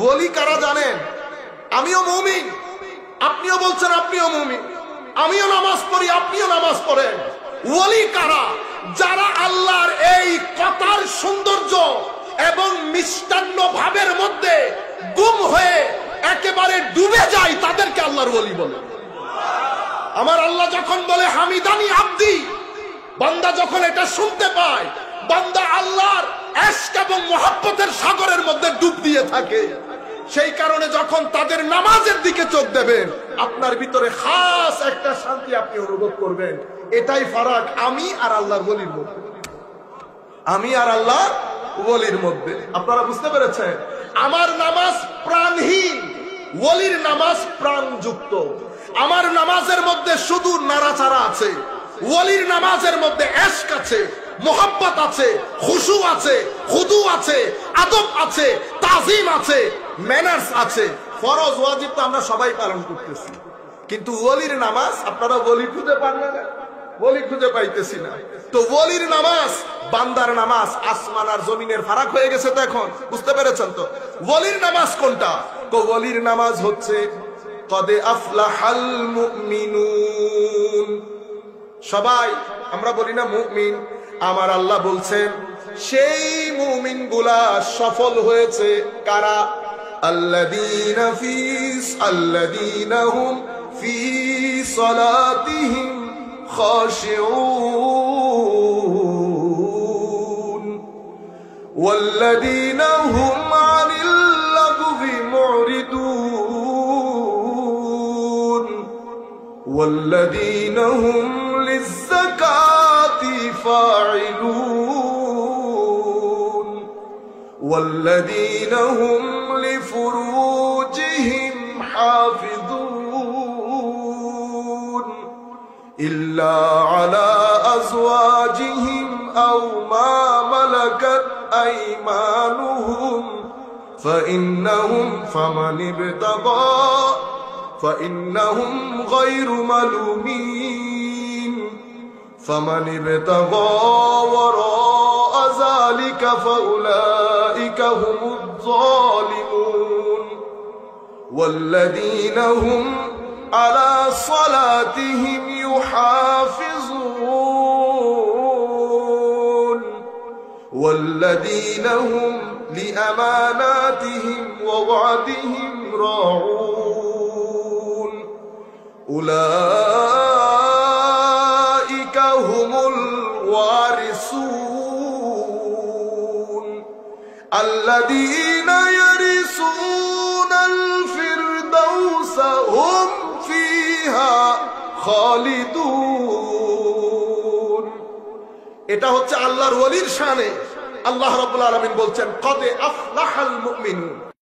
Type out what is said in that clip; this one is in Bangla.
ওলি কারা জানেন? আমিও মুমিন, আপনিও বলছেন আপনিও মুমিন, আমিও নামাজ পড়ি, আপনিও নামাজ পড়েন। ওলি কারা? যারা আল্লাহর এই কথার সৌন্দর্য এবং মিষ্টান্ন ভাবের মধ্যে গুম হয়ে একেবারে ডুবে যায়, তাদেরকে আল্লাহর ওলি বলে। আমার আল্লাহ যখন বলে হামিদানি আব্দি, বান্দা যখন এটা শুনতে পায়, বান্দা আল্লাহর ইশক এবং মুহাব্বতের সাগরের মধ্যে ডুব দিয়ে থাকে। সেই কারণে যখন তাদের নামাজের দিকে চোখ দেবেন, আপনার ভিতরে খাস একটা শান্তি আপনি অনুভব করবেন। এটাই ফারাক আমি আর আল্লাহর ওলির মধ্যে, আমি আর আল্লাহর ওলির মধ্যে। আপনারা বুঝতে পেরেছেন? আমার নামাজ প্রাণহীন, ওলির নামাজ প্রাণযুক্ত। আমার নামাজের মধ্যে শুধু নাড়াচাড়া আছে, ওলির নামাজের মধ্যে ইশক আছে, মোহাব্বত আছে, খুশু আছে, খুদু আছে, আদব আছে, তাজিম আছে, ম্যানার্স আছে। ফরজ ওয়াজিব তো আমরা সবাই পালন করতেছি, কিন্তু ওলির নামাজ আপনারা ওলি খুঁজে পান না, ওলি খুঁজে পাইতেছি না। তো ওলির নামাজ বান্দার নামাজ আসমান আর জমিনের ফারাক হয়ে গেছে। তো এখন বুঝতে পেরেছেন তো ওলির নামাজ কোনটা? তো ওলির নামাজ হচ্ছে কদে আফলাহাল মুমিনুন। সবাই আমরা বলি না মুমিন, আমার আল্লাহ বলছেন সেই মুমিন গুলা সফল হয়েছে। কারা? আল্লাযীনা হুম ফি সালাতিহিম খাশিউন ওয়াল্লাযীনা হুম আনিল লাগবি মুরিদুন ওয়াল্লাযীনা হুম লিয-যাকাতি ফাইলুন ওয়াল্লাযীনা হুম লিফুরুজিহিম হাফিযুন ইল্লা আলা আযওয়াজিহিম আও মা মালাকাত আইমানুহুম ফাইন্নাহুম فإنهم غير ملومين فمن ابتغى وراء ذلك فأولئك هم الظالمون والذين هم على صلاتهم يحافظون والذين هم لأماناتهم ووعدهم راعون أولئك هم الوارثون الذين يرثون الفردوس هم فيها خالدون। এটা হচ্ছে আল্লাহর ওলির শানে। আল্লাহ রাব্বুল আলামিন বলছেন কদে আফলাহাল মুমিনুন,